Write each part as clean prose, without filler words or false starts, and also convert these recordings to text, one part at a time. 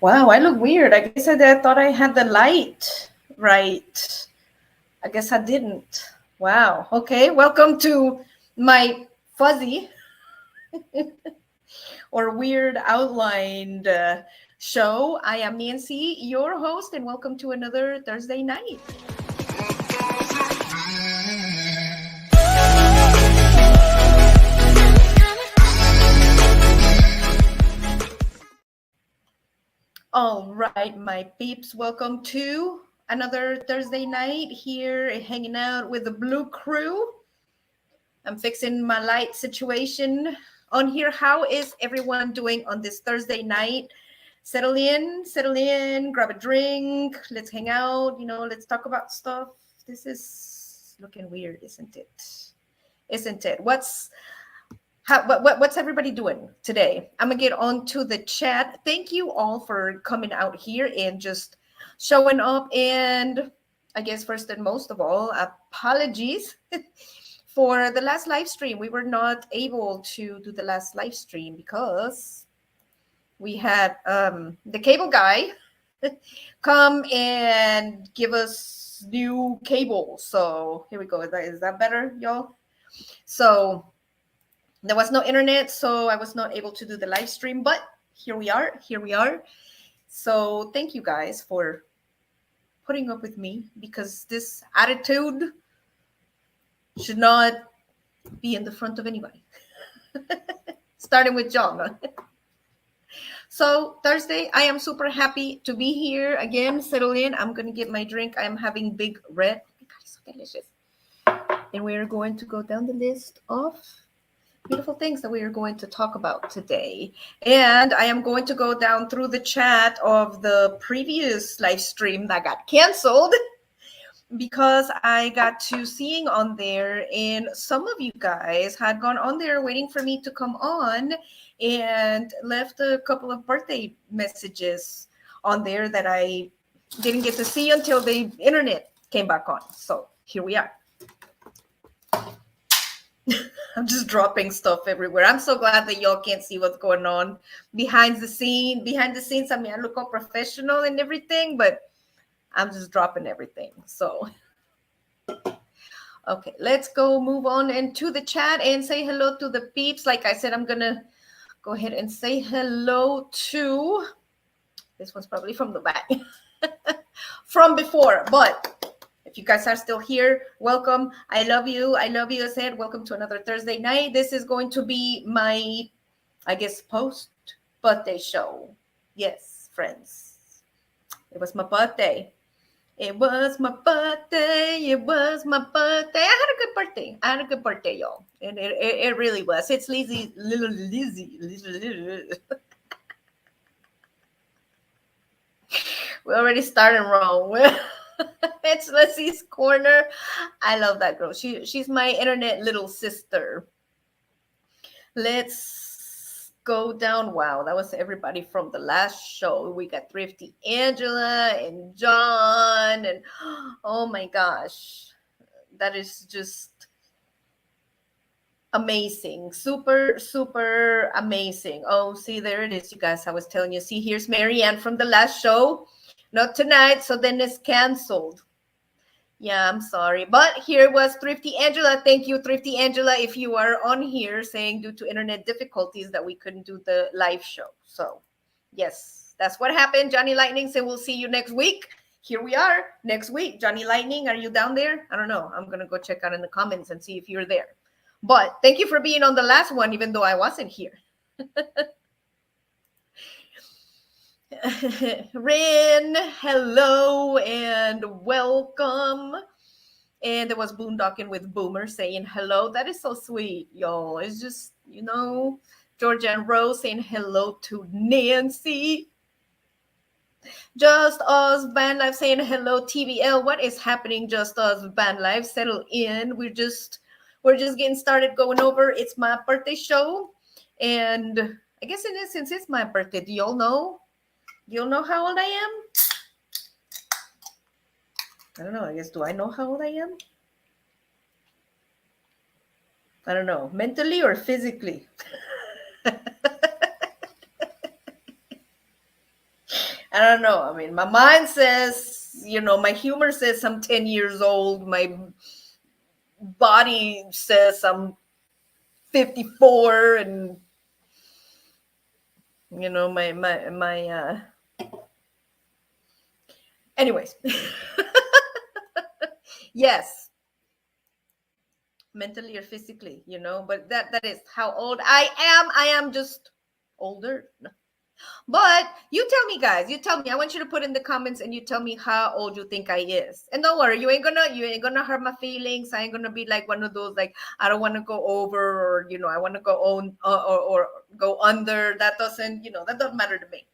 Wow, I look weird. I guess I thought I had the light right. I guess I didn't. Wow. Okay. Welcome to my fuzzy or weird outlined show. I am Nancy, your host, and welcome to another Thursday night. All right, my peeps, welcome to another Thursday night here hanging out with the Blue Crew. I'm fixing my light situation on here. How is everyone doing on this Thursday night? Settle in, grab a drink, let's hang out, let's talk about stuff. This is looking weird, isn't it? Isn't it? What's everybody doing today? I'm gonna get on to the chat. Thank you all for coming out here and just showing up. And I guess first and most of all, apologies for the last live stream. We were not able to do the last live stream because we had the cable guy come and give us new cable. So here we go. Is that better, y'all? So there was no internet, so I was not able to do the live stream, but here we are. So thank you guys for putting up with me, because this attitude should not be in the front of anybody. Starting with John. So Thursday, I am super happy to be here again. Settle in. I'm going to get my drink. I'm having Big Red. Oh my God, it's so delicious. And we're going to go down the list of beautiful things that we are going to talk about today. And I am going to go down through the chat of the previous live stream that got canceled because I got to seeing on there, and some of you guys had gone on there waiting for me to come on and left a couple of birthday messages on there that I didn't get to see until the internet came back on. So here we are. I'm just dropping stuff everywhere. I'm so glad that y'all can't see what's going on behind the scenes. I mean, I look all professional and everything, but I'm just dropping everything. So, okay, let's go move on into the chat and say hello to the peeps. Like I said, I'm going to go ahead and say hello to, this one's probably from the back, from before, but if you guys are still here, welcome. I love you. I said, welcome to another Thursday night. This is going to be my, I guess, post-birthday show. Yes, friends. It was my birthday. I had a good birthday, y'all. And it really was. It's Lizzie. We already started wrong. It's Leslie's Corner. I love that girl. She's my internet little sister. Let's go down. Wow, that was everybody from the last show. We got Thrifty Angela and John, and oh my gosh, that is just amazing. Super amazing. Oh, see, there it is, you guys. I was telling you. See, here's Marianne from the last show. Not tonight, so then it's canceled. Yeah, I'm sorry. But here was Thrifty Angela. Thank you, Thrifty Angela, if you are on here saying due to internet difficulties that we couldn't do the live show. So, yes, that's what happened. Johnny Lightning said we'll see you next week. Here we are next week. Johnny Lightning, are you down there? I don't know. I'm going to go check out in the comments and see if you're there. But thank you for being on the last one, even though I wasn't here. Rin, hello and welcome. And there was Boondocking with Boomer saying hello. That is so sweet, y'all. It's just, Georgia and Rose saying hello to Nancy. Just Us Band Life saying hello. TBL, what is happening? Just Us Band Life, settle in. We're just getting started going over. It's my birthday show, and I guess since it's my birthday, do y'all know? You'll know how old I am? I don't know. I guess, do I know how old I am? I don't know. Mentally or physically? I don't know. I mean, my mind says, my humor says I'm 10 years old. My body says I'm 54, and my anyways. Yes, mentally or physically, but that is how old I am. I am just older. But you tell me, guys. You tell me. I want you to put in the comments and you tell me how old you think I is. And don't worry, you ain't gonna hurt my feelings. I ain't gonna be like one of those like I don't want to go over, or I want to go on, or go under. That doesn't matter to me.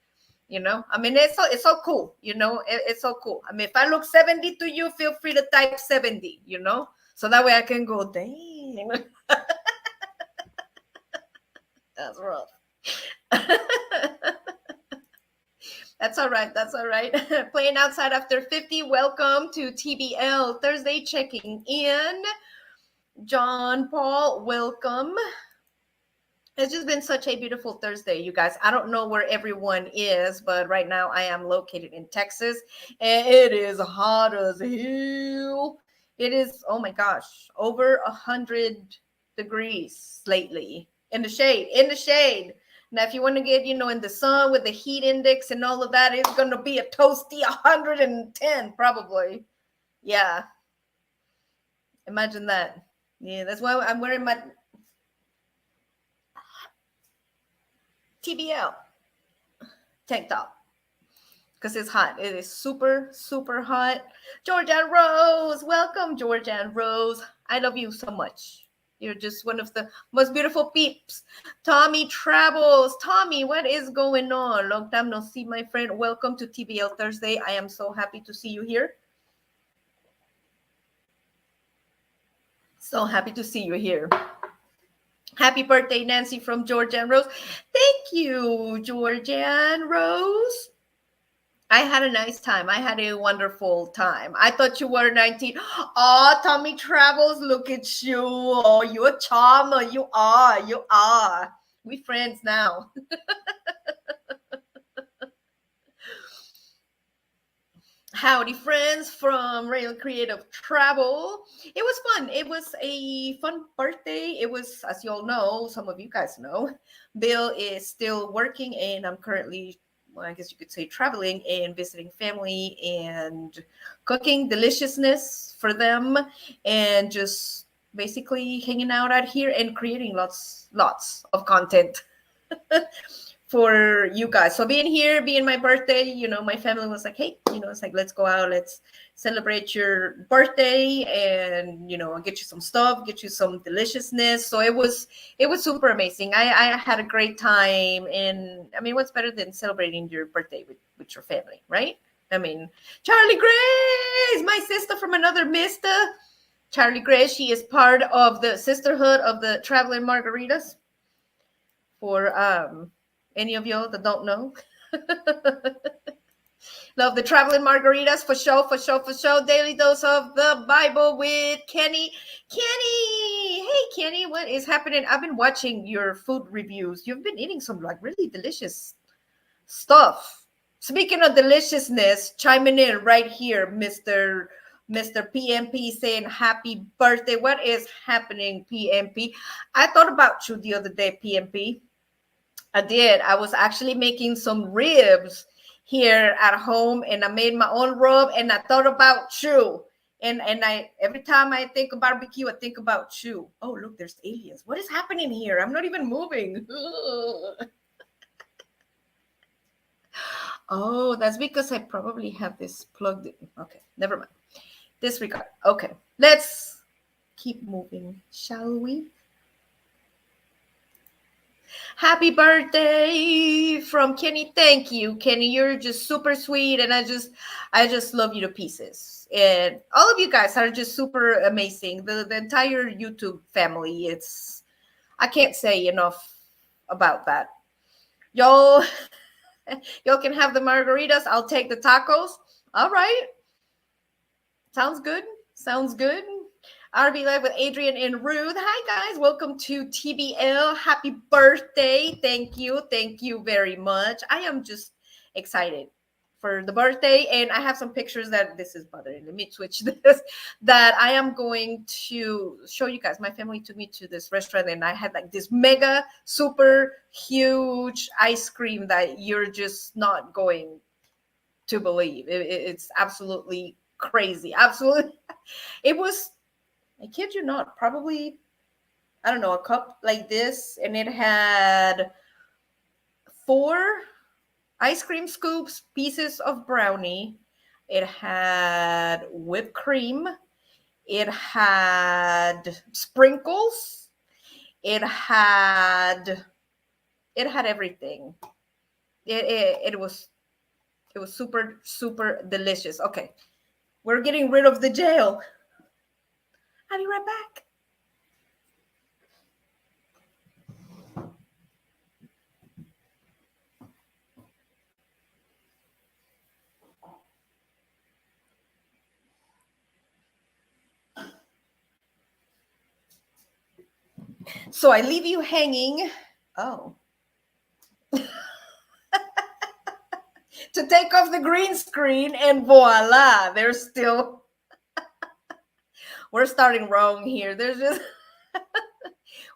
I mean, it's so cool. It's so cool. I mean, if I look 70 to you, feel free to type 70. So that way I can go, dang. That's rough. That's all right. That's all right. Playing outside after 50. Welcome to TBL Thursday checking in. John Paul, welcome. It's just been such a beautiful Thursday, you guys. I don't know where everyone is, but right now I am located in Texas, and it is hot as hell. It is, oh my gosh, over 100 degrees lately. In the shade, in the shade. Now, if you want to get, in the sun with the heat index and all of that, it's going to be a toasty 110 probably. Yeah. Imagine that. Yeah, that's why I'm wearing my TBL tank top, because it's hot. It is super, super hot. Georgia Rose, welcome, Georgia Rose. I love you so much. You're just one of the most beautiful peeps. Tommy Travels. Tommy, what is going on? Long time no see, my friend. Welcome to TBL Thursday. I am so happy to see you here. So happy to see you here. Happy birthday, Nancy, from Georgia Rose. Thank you, Georgia Rose. I had a nice time. I had a wonderful time. I thought you were 19. Oh, Tommy Travels, look at you. Oh, you're a charmer. You are. You are. We friends now. Howdy, friends from Rail Creative Travel. It was fun. It was a fun birthday. It was, as you all know, some of you guys know, Bill is still working, and I'm currently, well, I guess you could say, traveling and visiting family and cooking deliciousness for them, and just basically hanging out here and creating lots of content for you guys. So being here, being my birthday, my family was like, hey, it's like, let's go out, let's celebrate your birthday, and get you some stuff, get you some deliciousness. So it was super amazing. I had a great time. And I mean, what's better than celebrating your birthday with your family, right? I mean, Charlie Grace, my sister from another mister. Charlie Grace, she is part of the sisterhood of the Traveling Margaritas. For any of y'all that don't know. Love the Traveling Margaritas, for sure, for sure, for sure. Daily dose of the Bible with Kenny. Kenny! Hey, Kenny, what is happening? I've been watching your food reviews. You've been eating some like really delicious stuff. Speaking of deliciousness, chiming in right here, Mr. PMP, saying happy birthday. What is happening, PMP? I thought about you the other day, PMP. I did. I was actually making some ribs here at home, and I made my own rub, and I thought about you. And I, every time I think of barbecue, I think about you. Oh, look, there's aliens. What is happening here? I'm not even moving. Oh, that's because I probably have this plugged in. Okay, never mind. Disregard. Okay, let's keep moving, shall we? Happy birthday from Kenny. Thank you, Kenny. You're just super sweet, and I just love you to pieces. And all of you guys are just super amazing. The entire YouTube family. I can't say enough about that. Y'all can have the margaritas. I'll take the tacos. All right. Sounds good. Sounds good. RB Live with Adrian and Ruth. Hi, guys. Welcome to TBL. Happy birthday. Thank you. Thank you very much. I am just excited for the birthday, and I have some pictures that this is bothering. Let me switch this. That I am going to show you guys. My family took me to this restaurant, and I had like this mega, super huge ice cream that you're just not going to believe. It's absolutely crazy. Absolutely, it was. I kid you not. Probably, I don't know, a cup like this, and it had 4 ice cream scoops, pieces of brownie. It had whipped cream. It had sprinkles. It had everything. It was super super delicious. Okay, we're getting rid of the jail. I'll be right back. So I leave you hanging. Oh. To take off the green screen, and voila, there's still. We're starting wrong here. There's just.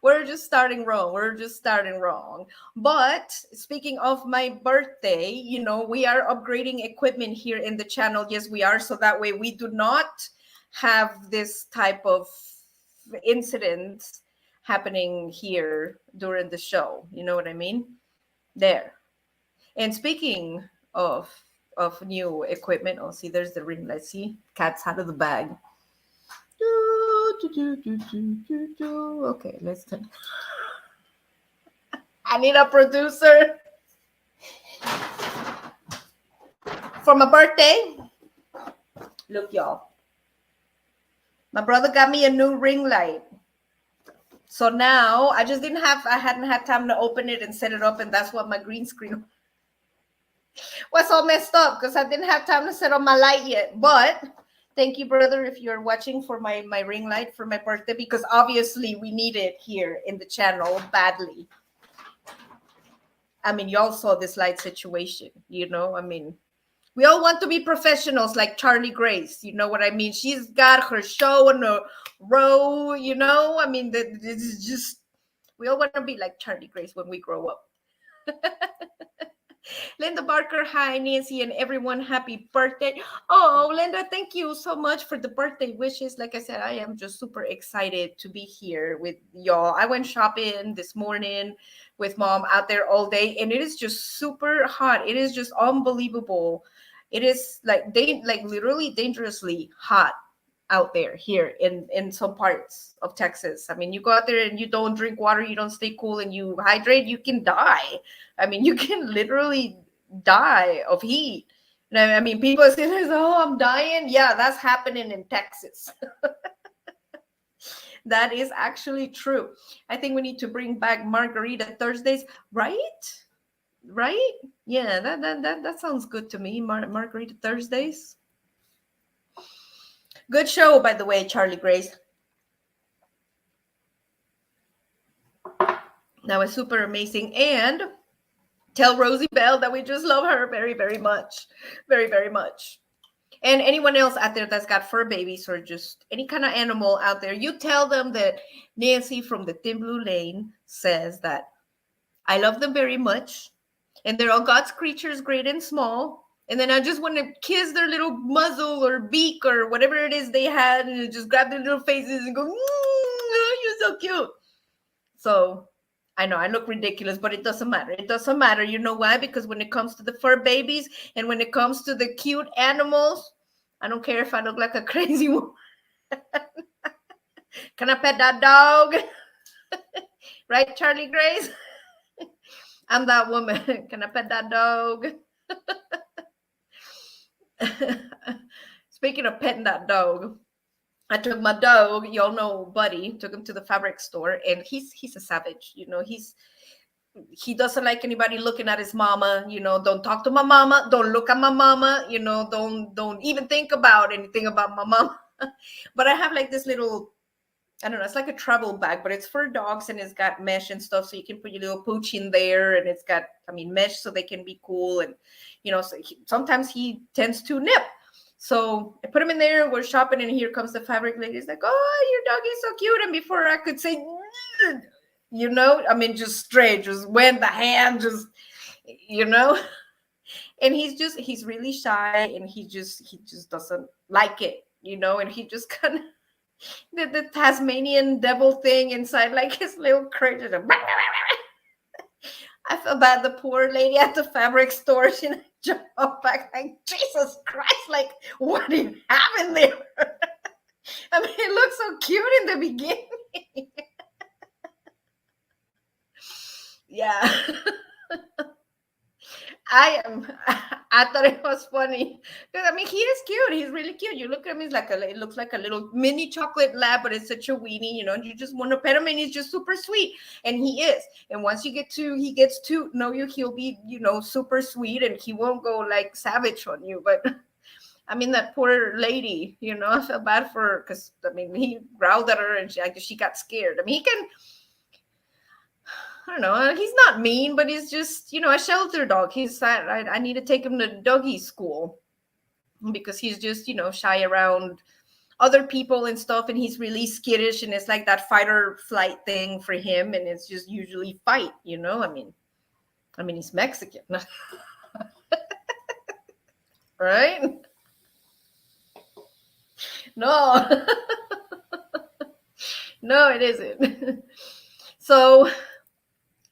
We're just starting wrong. We're just starting wrong. But speaking of my birthday, we are upgrading equipment here in the channel. Yes, we are. So that way we do not have this type of incidents happening here during the show. You know what I mean? There. And speaking of new equipment, oh, see, there's the ring. Let's see. Cat's out of the bag. Okay, let's turn. I need a producer for my birthday. Look, y'all. My brother got me a new ring light. So now I hadn't had time to open it and set it up, and that's what my green screen was all messed up because I didn't have time to set up my light yet. But thank you, brother, if you're watching for my ring light for my birthday, because obviously we need it here in the channel badly. I mean, y'all saw this light situation, I mean, we all want to be professionals like Charlie Grace. You know what I mean? She's got her show on a row, I mean, this is just, we all want to be like Charlie Grace when we grow up. Linda Barker, hi, Nancy, and everyone, happy birthday. Oh, Linda, thank you so much for the birthday wishes. Like I said, I am just super excited to be here with y'all. I went shopping this morning with mom out there all day, and it is just super hot. It is just unbelievable. It is like literally dangerously hot out there here in some parts of Texas. I mean, you go out there and you don't drink water, you don't stay cool, and you hydrate, you can die. I mean, you can literally die of heat. I mean, people say, "Oh, I'm dying." Yeah, that's happening in Texas. That is actually true. I think we need to bring back Margarita Thursdays, right? Right? Yeah, that sounds good to me. Margarita Thursdays. Good show, by the way, Charlie Grace. That was super amazing. And tell Rosie Bell that we just love her very, very much. Very, very much. And anyone else out there that's got fur babies or just any kind of animal out there, you tell them that Nancy from the Thin Blue Lane says that I love them very much. And they're all God's creatures, great and small. And then I just want to kiss their little muzzle or beak or whatever it is they had, and just grab their little faces and go, you're so cute. So I know I look ridiculous, but it doesn't matter. It doesn't matter. You know why? Because when it comes to the fur babies and when it comes to the cute animals, I don't care if I look like a crazy woman. Can I pet that dog? Right, Charlie Grace? I'm that woman. Can I pet that dog? Speaking of petting that dog, I took my dog, y'all know Buddy, took him to the fabric store, and he's a savage. He doesn't like anybody looking at his mama. Don't talk to my mama, don't look at my mama, don't even think about anything about my mama. But I have like this little I don't know, it's like a travel bag, but it's for dogs and it's got mesh and stuff. So you can put your little pooch in there and it's got, I mean, mesh so they can be cool. And, so sometimes he tends to nip. So I put him in there, we're shopping, and here comes the fabric lady. It's like, oh, your dog is so cute. And before I could say, I mean, just straight, just went the hand, just, you know, and he's really shy and he just doesn't like it, and he just kind of the Tasmanian devil thing inside like his little crate. I feel bad. The poor lady at the fabric store, she jumped back like, Jesus Christ, like, what do you have in there? I mean, it looks so cute in the beginning. Yeah. I thought it was funny because I mean he is cute. He's really cute. You look at him, it looks like a little mini chocolate lab, but it's such a weenie, and you just want to pet him, and he's just super sweet, and he is. And once he gets to know you, he'll be super sweet, and he won't go like savage on you. But I mean that poor lady, I felt bad for her because I mean he growled at her, and she got scared. I mean he can. I don't know. He's not mean, but he's just, a shelter dog. I need to take him to doggy school because he's just, shy around other people and stuff. And he's really skittish. And it's like that fight or flight thing for him. And it's just usually fight, I mean, he's Mexican. Right? No. No, it isn't. So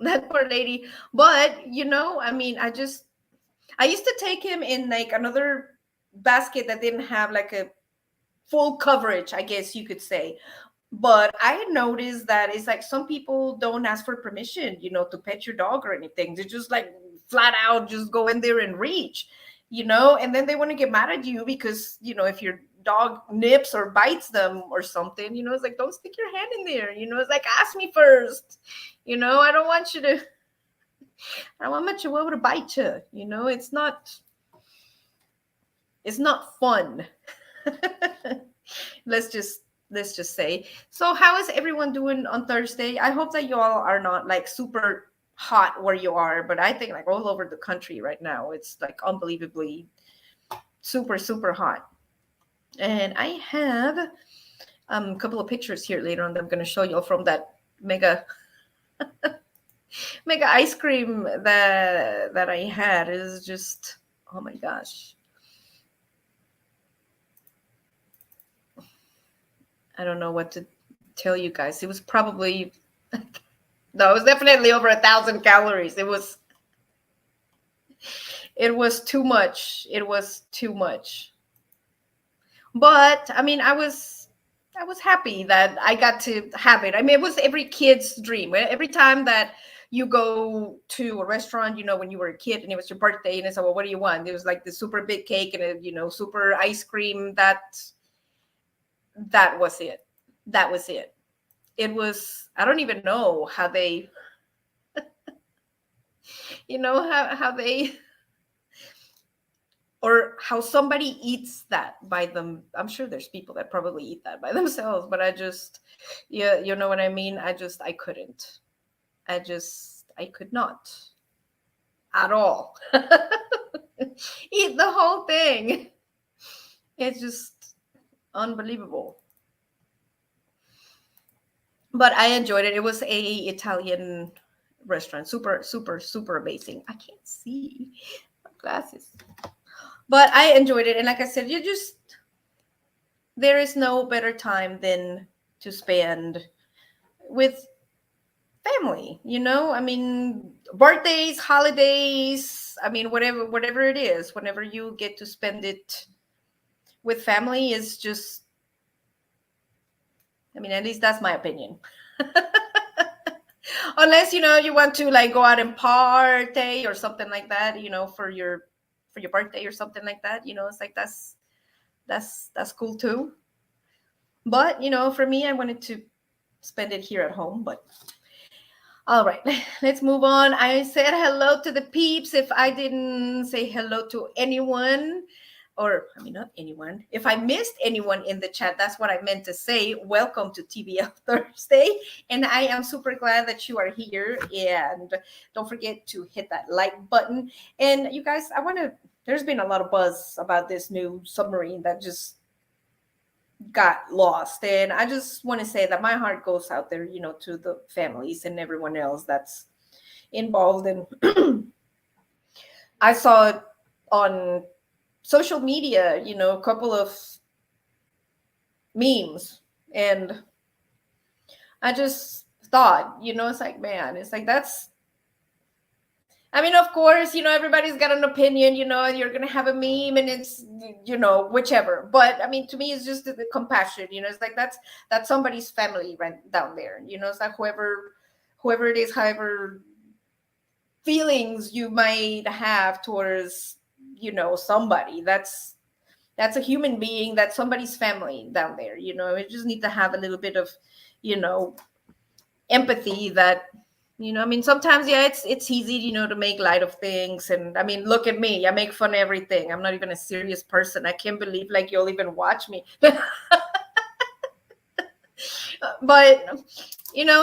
that poor lady. But I mean, I used to take him in like another basket that didn't have like a full coverage, I guess you could say. But I noticed that it's like some people don't ask for permission, to pet your dog or anything. They just like flat out just go in there and reach, and then they want to get mad at you because, if your dog nips or bites them or something, it's like, don't stick your hand in there. It's like, ask me first. I don't want you to, I don't want my chihuahua to bite you. It's not fun. let's just say. So how is everyone doing on Thursday? I hope that you all are not like super hot where you are, but I think like all over the country right now it's like unbelievably super super hot. And I have a couple of pictures here later on that I'm going to show you from that mega mega ice cream that I had. Is just, oh my gosh, I don't know what to tell you guys. It was probably no, it was definitely over 1,000 calories. It was too much. It was too much. But I mean, I was happy that I got to have it. I mean, it was every kid's dream. Every time that you go to a restaurant, when you were a kid and it was your birthday, and they said, well, what do you want? It was like the super big cake and super ice cream. That was it. That was it. It was, I don't even know how they, how they, or how somebody eats that by them. I'm sure there's people that probably eat that by themselves, but I just, yeah, you know what I mean? I couldn't. I could not at all eat the whole thing. It's just unbelievable. But I enjoyed it. It was a Italian restaurant. Super, super, super amazing. I can't see my glasses. But I enjoyed it. And like I said, there is no better time than to spend with family, I mean, birthdays, holidays, I mean, whatever it is, whenever you get to spend it with family is just, I mean, at least that's my opinion. Unless, you want to like go out and party or something like that, for your birthday or something like that, it's like that's cool too. But, for me, I wanted to spend it here at home. But all right, let's move on. I said hello to the peeps. If I didn't say hello to anyone, or I mean, not anyone. If I missed anyone in the chat, that's what I meant to say. Welcome to TBL Thursday. And I am super glad that you are here. And don't forget to hit that like button. And you guys, there's been a lot of buzz about this new submarine that just got lost. And I just want to say that my heart goes out there, to the families and everyone else that's involved. And I saw it on social media, a couple of memes, and I just thought, it's like, man, it's like I mean, of course, everybody's got an opinion, you're going to have a meme and it's, whichever. But I mean, to me, it's just the compassion, it's like that's somebody's family right down there, it's like whoever it is, however feelings you might have towards, somebody that's a human being, that's somebody's family down there, we just need to have a little bit of, empathy that, I mean, sometimes, yeah, it's easy, to make light of things. And I mean, look at me, I make fun of everything. I'm not even a serious person. I can't believe like you'll even watch me. But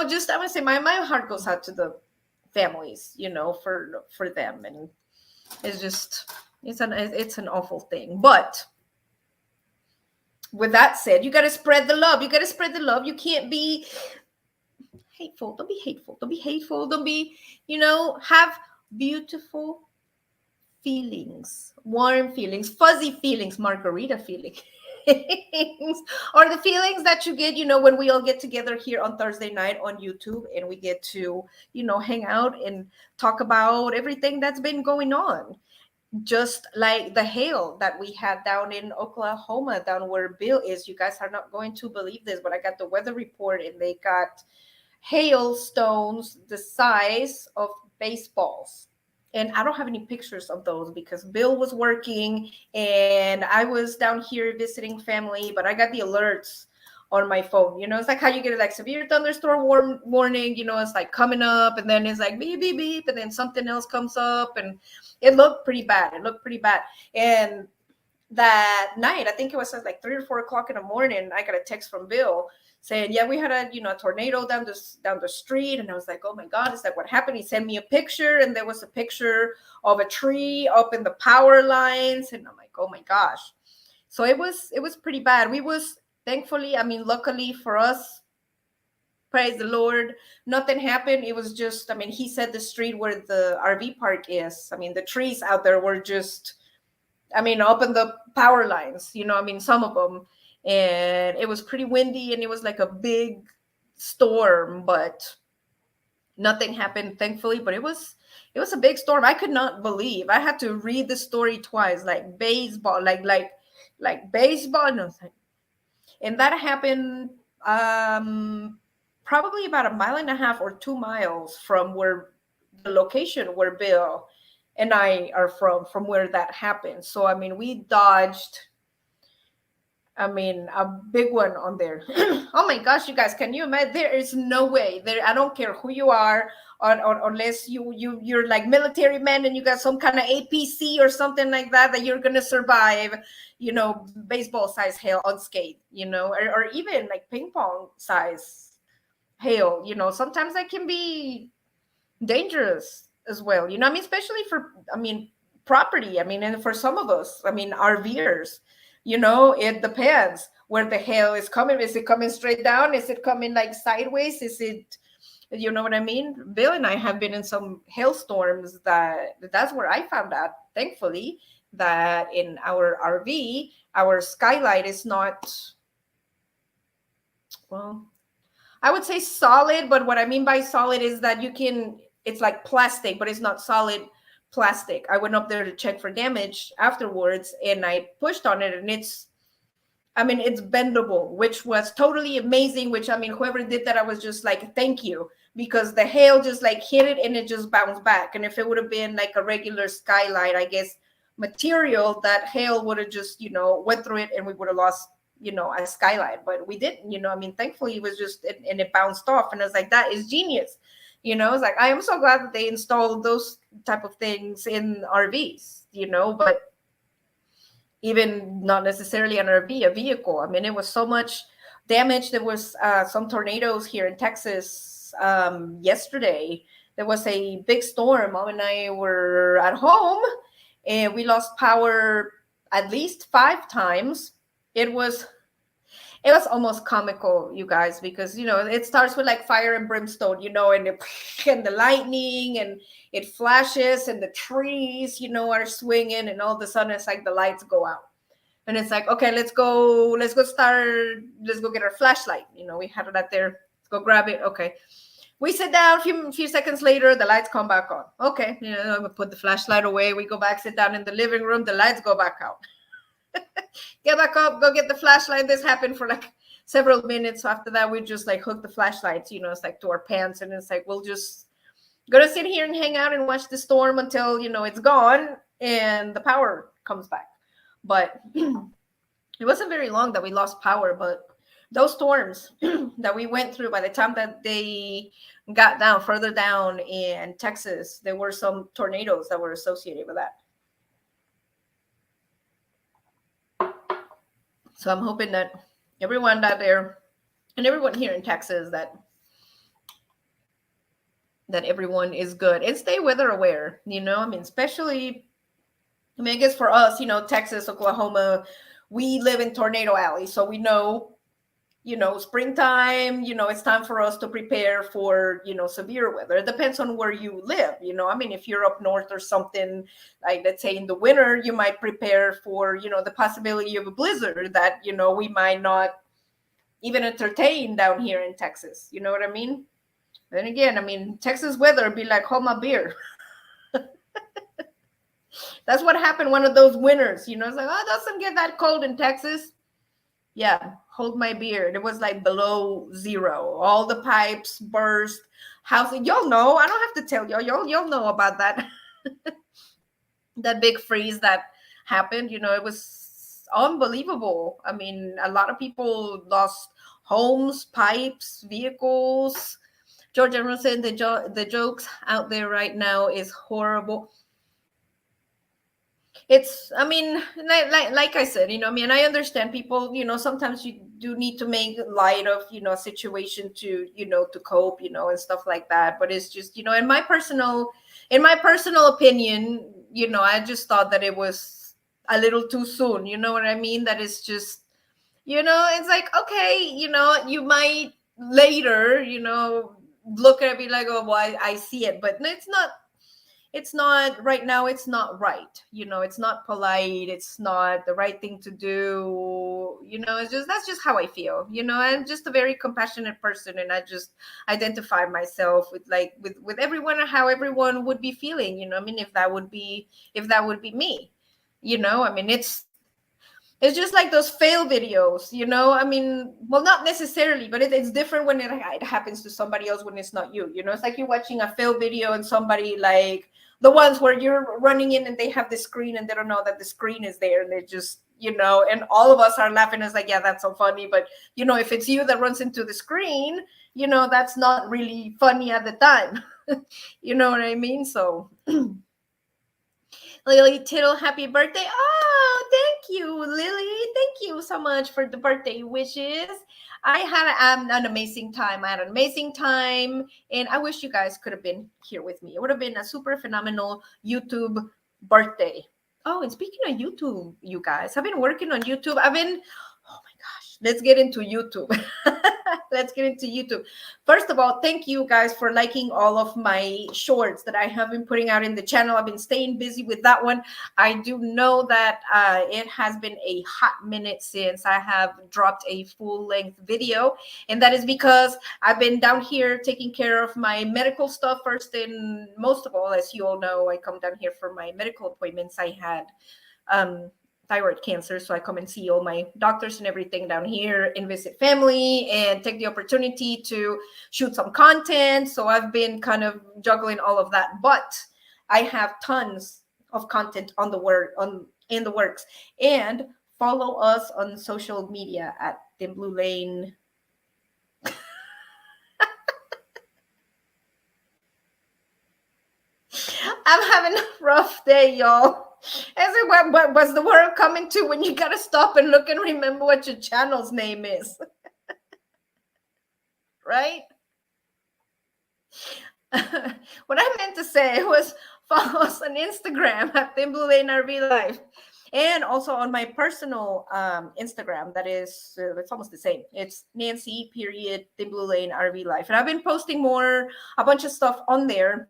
just I would say my heart goes out to the families, for them. And it's just it's an awful thing. But with that said, you got to spread the love. You can't be hateful. Don't be hateful. Don't be, have beautiful feelings, warm feelings, fuzzy feelings, margarita feelings. Or the feelings that you get, when we all get together here on Thursday night on YouTube, and we get to, hang out and talk about everything that's been going on. Just like the hail that we had down in Oklahoma, down where Bill is. You guys are not going to believe this, but I got the weather report, and they got hailstones the size of baseballs. And I don't have any pictures of those because Bill was working and I was down here visiting family, but I got the alerts on my phone. It's like how you get like severe thunderstorm warning, it's like coming up, and then it's like beep, beep, beep, and then something else comes up, and it looked pretty bad. And that night, I think it was like 3 or 4 o'clock in the morning, I got a text from Bill saying, yeah, we had a tornado down the street. And I was like, oh my God, is that what happened? He sent me a picture, and there was a picture of a tree up in the power lines. And I'm like, oh my gosh. So it was pretty bad. We was thankfully, I mean, luckily for us, praise the Lord, nothing happened. It was just, I mean, he said the street where the RV park is, I mean, the trees out there were just, I mean, up in the power lines, I mean, some of them. And it was pretty windy, and it was like a big storm, but nothing happened, thankfully. But it was a big storm. I could not believe. I had to read the story twice, like baseball, like baseball. And that happened probably about 1.5 or 2 miles from where the location where Bill and I are from where that happened. So, I mean, we dodged, I mean, a big one on there. Oh my gosh, you guys, can you imagine? There is no way there. I don't care who you are, or unless you're like military men and you got some kind of APC or something like that you're going to survive, baseball size hail unscathed, or even like ping pong size hail, sometimes that can be dangerous as well, I mean, especially for, I mean, property, I mean, and for some of us, I mean, RVers, it depends where the hail is coming. Is it coming straight down? Is it coming like sideways? Is it, you know what I mean? Bill and I have been in some hailstorms that's where I found out, thankfully, that in our RV, our skylight is not, well, I would say solid, but what I mean by solid is that it's like plastic, but it's not solid plastic. I went up there to check for damage afterwards, and I pushed on it, and it's bendable, which was totally amazing, which, I mean, whoever did that, I was just like, thank you, because the hail just like hit it and it just bounced back. And if it would have been like a regular skylight, I guess, material, that hail would have just, went through it, and we would have lost, a skylight. But we didn't, I mean, thankfully it was just, and it bounced off. And I was like, that is genius. It's like, I am so glad that they installed those type of things in RVs, but even not necessarily an RV, a vehicle. I mean, it was so much damage. There was some tornadoes here in Texas yesterday. There was a big storm. Mom and I were at home, and we lost power at least 5 times. It was it was almost comical, you guys, because it starts with like fire and brimstone, and and the lightning, and it flashes, and the trees, are swinging, and all of a sudden it's like the lights go out, and it's like, okay, let's go get our flashlight. We had it out there. Let's go grab it. Okay, we sit down. A few seconds later, the lights come back on. Okay, we put the flashlight away. We go back, sit down in the living room. The lights go back out. Get back up, go get the flashlight. This happened for like several minutes. So after that, we just like hook the flashlights, it's like to our pants, and it's like we'll just gonna sit here and hang out and watch the storm until it's gone and the power comes back. But it wasn't very long that we lost power, but those storms that we went through, by the time that they got down further down in Texas, there were some tornadoes that were associated with that. So I'm hoping that everyone out there and everyone here in Texas, that everyone is good and stay weather aware. I mean, especially, I guess for us, Texas, Oklahoma, we live in Tornado Alley, so we know, springtime, it's time for us to prepare for, severe weather. It depends on where you live. I mean, if you're up north or something, like let's say in the winter, you might prepare for, the possibility of a blizzard that, we might not even entertain down here in Texas. You know what I mean? Then again, I mean, Texas weather be like, hold my beer. That's what happened one of those winters. It's like, oh, it doesn't get that cold in Texas. Yeah, hold my beer. It was like below zero. All the pipes burst. Housing, y'all know. I don't have to tell y'all. Y'all know about that. That big freeze that happened. It was unbelievable. I mean, a lot of people lost homes, pipes, vehicles. George Emerson, the jokes out there right now is horrible. It's, I mean, like I said, I mean, I understand people, sometimes you do need to make light of, a situation to, to cope, and stuff like that. But it's just, in my personal opinion, I just thought that it was a little too soon. You know what I mean? That it's just, it's like, okay, you might later, look at it, be like, oh, well, I see it, but it's not right now. It's not right. It's not polite. It's not the right thing to do. That's just how I feel. I'm just a very compassionate person, and I just identify myself with like with everyone and how everyone would be feeling. I mean, if that would be me. I mean, it's just like those fail videos. I mean, well, not necessarily, but it's different when it happens to somebody else, when it's not you. It's like you're watching a fail video and somebody, like the ones where you're running in and they have the screen and they don't know that the screen is there, and they just, and all of us are laughing. It's like, yeah, that's so funny. But, if it's you that runs into the screen, that's not really funny at the time. You know what I mean? So Lily Tittle, happy birthday. Oh, thank you, Lily. Thank you so much for the birthday wishes. I had an amazing time. I had an amazing time, and I wish you guys could have been here with me. It would have been a super phenomenal YouTube birthday. Oh, and speaking of YouTube, you guys, I've been working on YouTube. Oh my gosh, let's get into YouTube. Let's get into YouTube. First of all, thank you guys for liking all of my shorts that I have been putting out in the channel. I've been staying busy with that one. I do know that it has been a hot minute since I have dropped a full-length video, and that is because I've been down here taking care of my medical stuff first, and most of all, as you all know, I come down here for my medical appointments. I had thyroid cancer, so I come and see all my doctors and everything down here and visit family and take the opportunity to shoot some content. So I've been kind of juggling all of that, but I have tons of content in the works. And follow us on social media at Thin Blue Lane. I'm having a rough day, y'all. As in, what was the world coming to when you gotta stop and look and remember what your channel's name is, right? What I meant to say was follow us on Instagram at Thin Blue Lane RV Life, and also on my personal Instagram. That is, it's almost the same. It's Nancy period Thin Blue Lane RV Life, and I've been posting a bunch of stuff on there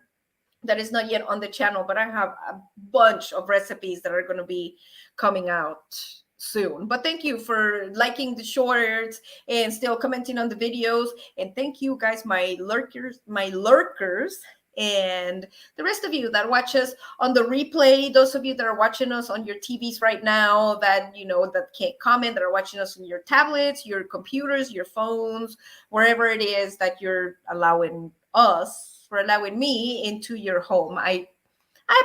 that is not yet on the channel, but I have a bunch of recipes that are going to be coming out soon. But thank you for liking the shorts and still commenting on the videos. And thank you guys, my lurkers, and the rest of you that watch us on the replay. Those of you that are watching us on your TVs right now, that that can't comment, that are watching us on your tablets, your computers, your phones, wherever it is that you're allowing us, for allowing me into your home. I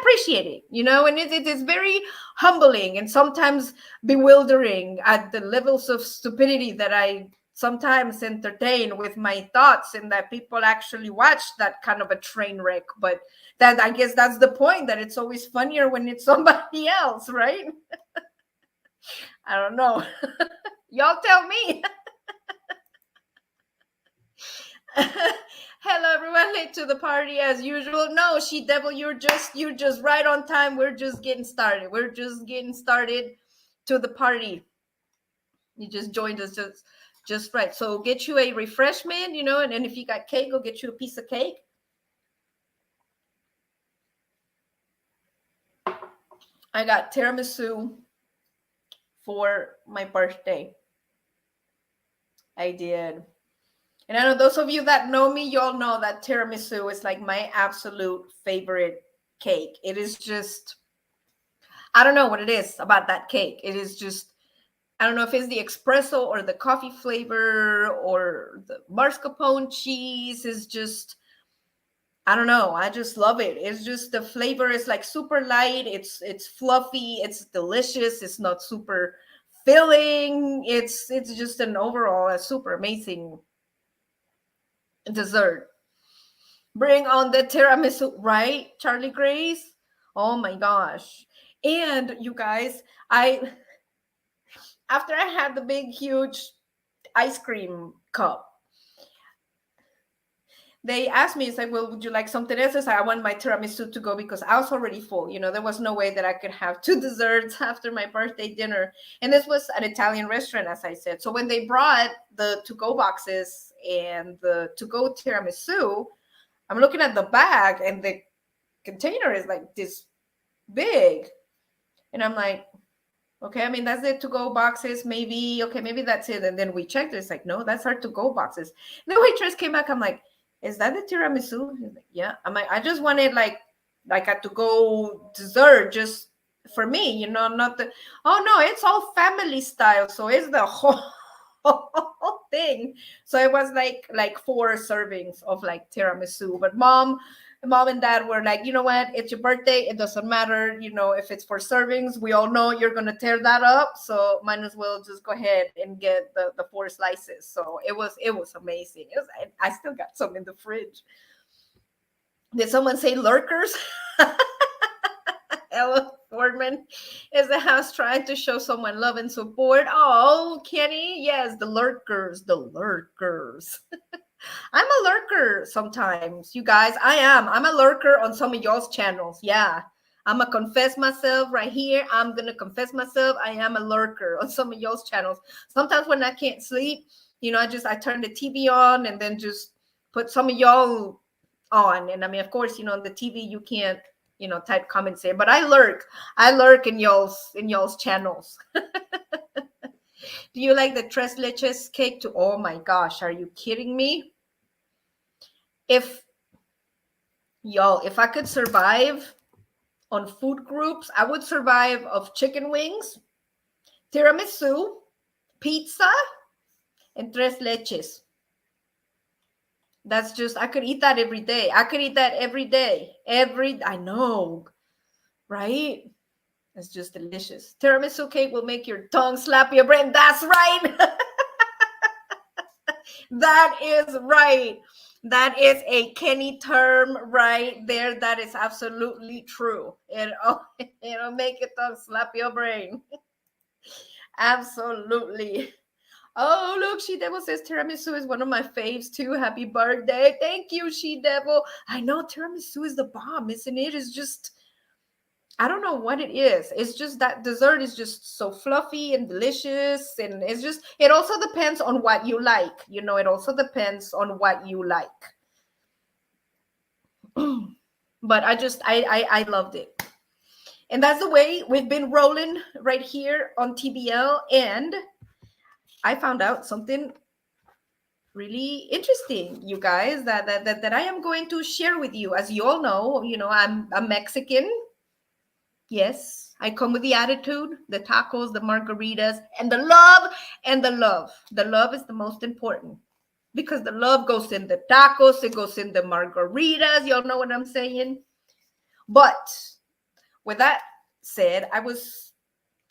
appreciate it, and it is very humbling and sometimes bewildering at the levels of stupidity that I sometimes entertain with my thoughts, and that people actually watch that kind of a train wreck. But that, I guess that's the point, that it's always funnier when it's somebody else, right? I don't know. Y'all tell me. Hello everyone, late to the party as usual. No, She Devil, you're just right on time. We're just getting started. To the party. You just joined us just right. So get you a refreshment, and if you got cake, go get you a piece of cake. I got tiramisu for my birthday. I did. And I know those of you that know me, y'all know that tiramisu is like my absolute favorite cake. It is just, I don't know what it is about that cake. It is just, I don't know if it's the espresso or the coffee flavor or the mascarpone cheese is just, I don't know. I just love it. It's just, the flavor is like super light. It's fluffy. It's delicious. It's not super filling. It's just an overall a super amazing dessert. Bring on the tiramisu, right, Charlie Grace? Oh my gosh. And you guys, after I had the big, huge ice cream cup, they asked me, it's like, well, would you like something else? I said, I want my tiramisu to go, because I was already full. There was no way that I could have two desserts after my birthday dinner. And this was an Italian restaurant, as I said. So when they brought the to-go boxes and the to-go tiramisu, I'm looking at the bag and the container is like this big. And I'm like, okay, I mean, that's the to-go boxes, maybe. Okay, maybe that's it. And then we checked it. It's like, no, that's our to-go boxes. And the waitress came back. I'm like, is that the tiramisu? He's like, yeah. I'm like, I just wanted like a to-go dessert just for me, not the, oh no, it's all family style. So it's the whole thing. So it was like 4 servings of like tiramisu. But mom and dad were like, you know what, it's your birthday, it doesn't matter, if it's 4 servings, we all know you're gonna tear that up, so might as well just go ahead and get the 4 slices. So it was amazing. I still got some in the fridge. Did someone say lurkers? Ella Fordman, is the house trying to show someone love and support? Oh, Kenny, yes, the lurkers. I'm a lurker sometimes, you guys. I'm a lurker on some of y'all's channels. Yeah, I'm gonna confess myself right here. I'm gonna confess myself. I am a lurker on some of y'all's channels. Sometimes when I can't sleep, I turn the TV on and then just put some of y'all on. And I mean, of course, on the TV you can't, type comments in, but I lurk in y'all's channels. Do you like the tres leches cake too? Oh my gosh, are you kidding me? If I could survive on food groups, I would survive of chicken wings, tiramisu, pizza, and tres leches. That's just, I could eat that every day. I know, right? It's just delicious. Tiramisu cake will make your tongue slap your brain. That's right. That is right. That is a Kenny term right there. That is absolutely true. It'll make it slap your brain. Absolutely. Oh, look, She Devil says tiramisu is one of my faves too. Happy birthday. Thank you, She Devil. I know tiramisu is the bomb, isn't it? It's just, I don't know what it is. It's just that dessert is just so fluffy and delicious. And it's just, it also depends on what you like. It also depends on what you like. But I loved it. And that's the way we've been rolling right here on TBL. And I found out something really interesting, you guys, that I am going to share with you. As you all know, I'm a Mexican. Yes, I come with the attitude, the tacos, the margaritas, and the love, and the love. The love is the most important because the love goes in the tacos, it goes in the margaritas. Y'all know what I'm saying? But with that said, I was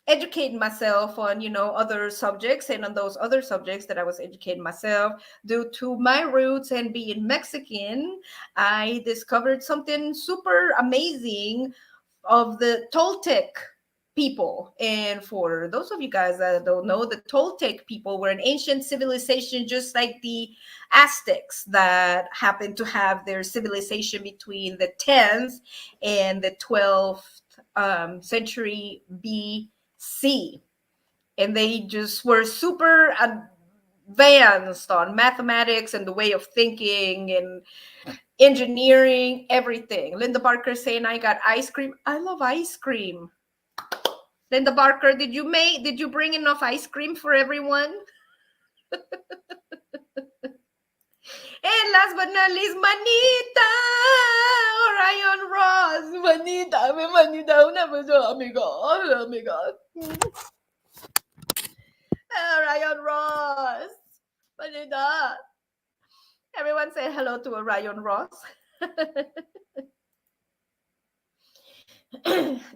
educating myself on other subjects, and on those other subjects that I was educating myself due to my roots and being Mexican, I discovered something super amazing of the Toltec people. And for those of you guys that don't know, the Toltec people were an ancient civilization, just like the Aztecs, that happened to have their civilization between the 10th and the 12th century BC. And they just were super advanced on mathematics and the way of thinking and engineering, everything. Linda Barker saying, I got ice cream. I love ice cream. Linda Barker, did you bring enough ice cream for everyone? And last but not least, Manita Orion Ross. Manita, mi Manita, una persona, amiga. Orion Ross. Manita. Everyone say hello to Orion Ross.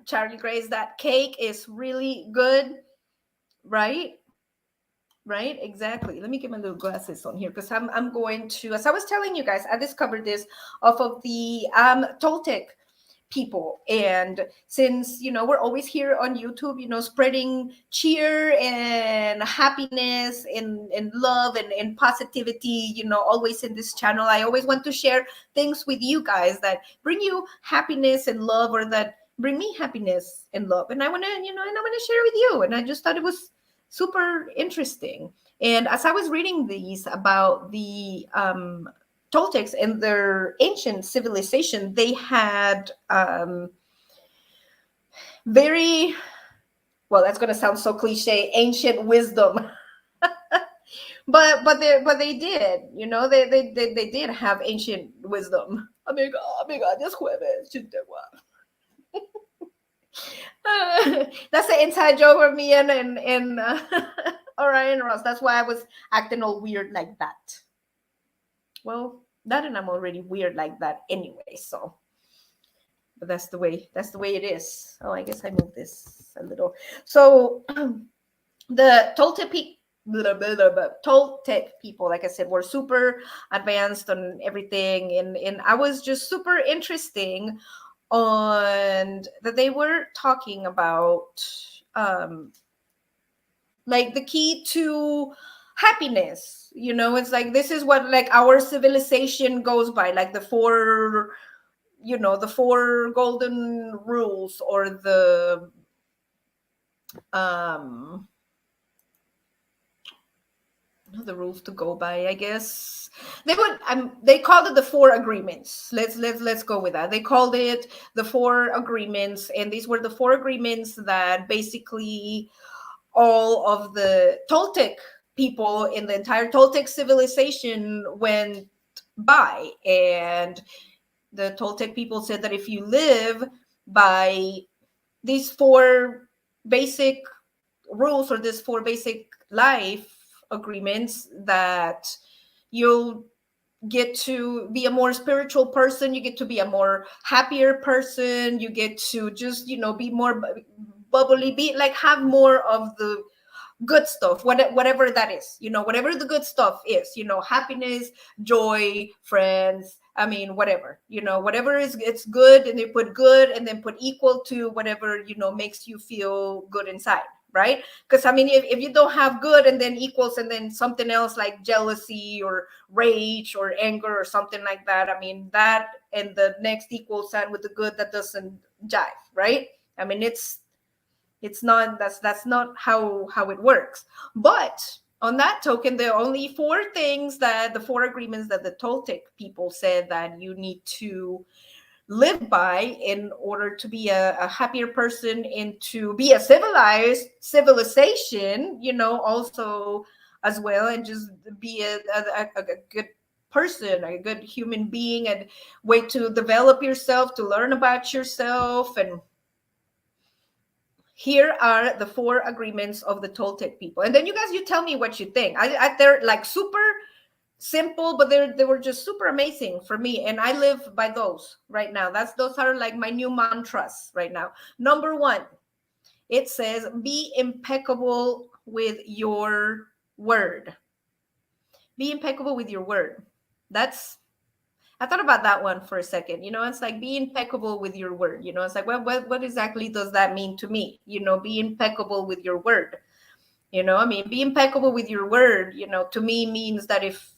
Charlie Grace, that cake is really good, right? Right, exactly. Let me get my little glasses on here because I'm going to, as I was telling you guys, I discovered this off of the Toltec people. And since we're always here on YouTube, spreading cheer and happiness and love and positivity, always in this channel, I always want to share things with you guys that bring you happiness and love, or that bring me happiness and love. And I want to, and I want to share with you. And I just thought it was super interesting. And as I was reading these about the Toltecs and their ancient civilization, they had very, well, that's going to sound so cliche, ancient wisdom. but they did, they did have ancient wisdom. Amiga, this jueves, that's the inside joke of me and Orion Ross. That's why I was acting all weird like that. Well, that, and I'm already weird like that anyway. So, but that's the way it is. Oh, I guess I moved this a little. So, the Toltec people, like I said, were super advanced on everything, and I was just super interesting on that they were talking about like the key to happiness. It's like, this is what like our civilization goes by, like the four golden rules, or the the rules to go by, I guess. They called it the four agreements. Let's go with that. They called it the four agreements, and these were the four agreements that basically all of the Toltec people in the entire Toltec civilization went by. And the Toltec people said that if you live by these four basic rules, or these four basic life agreements, that you'll get to be a more spiritual person, you get to be a more happier person, you get to just be more bubbly, be like, have more of the good stuff, whatever that is, whatever the good stuff is, happiness, joy, friends, I mean, whatever, whatever is, it's good, and they put good and then put equal to whatever, makes you feel good inside, right? Because I mean, if you don't have good and then equals and then something else like jealousy or rage or anger or something like that, I mean, that and the next equal sign with the good, that doesn't jive, right? I mean, it's not, that's not how it works. But on that token, there are only the four agreements that the Toltec people said that you need to live by in order to be a happier person and to be a civilization, also as well, and just be a good person, a good human being, and way to develop yourself, to learn about yourself. And here are the four agreements of the Toltec people. And then you guys, you tell me what you think. They're like super simple, but they were just super amazing for me, and I live by those right now. Those are like my new mantras right now. Number one, it says, be impeccable with your word. Be impeccable with your word. I thought about that one for a second. It's like, be impeccable with your word. It's like, well, what exactly does that mean to me? Be impeccable with your word. I mean, be impeccable with your word, to me means that if,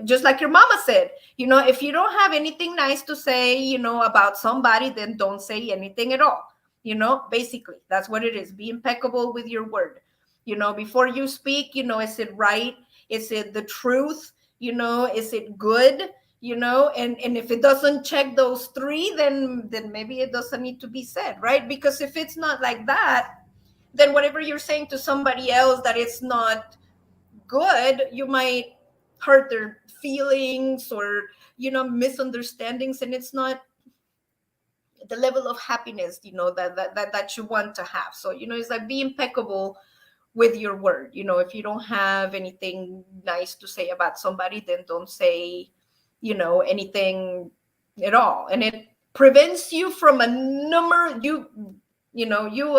just like your mama said, if you don't have anything nice to say, about somebody, then don't say anything at all. Basically, that's what it is. Be impeccable with your word. Before you speak, is it right? Is it the truth? Is it good? And if it doesn't check those three, then maybe it doesn't need to be said, right? Because if it's not like that, then whatever you're saying to somebody else that it's not good, you might hurt their feelings or misunderstandings, and it's not the level of happiness that you want to have. So it's like, be impeccable with your word. If you don't have anything nice to say about somebody, then don't say anything at all. And it prevents you from a number, you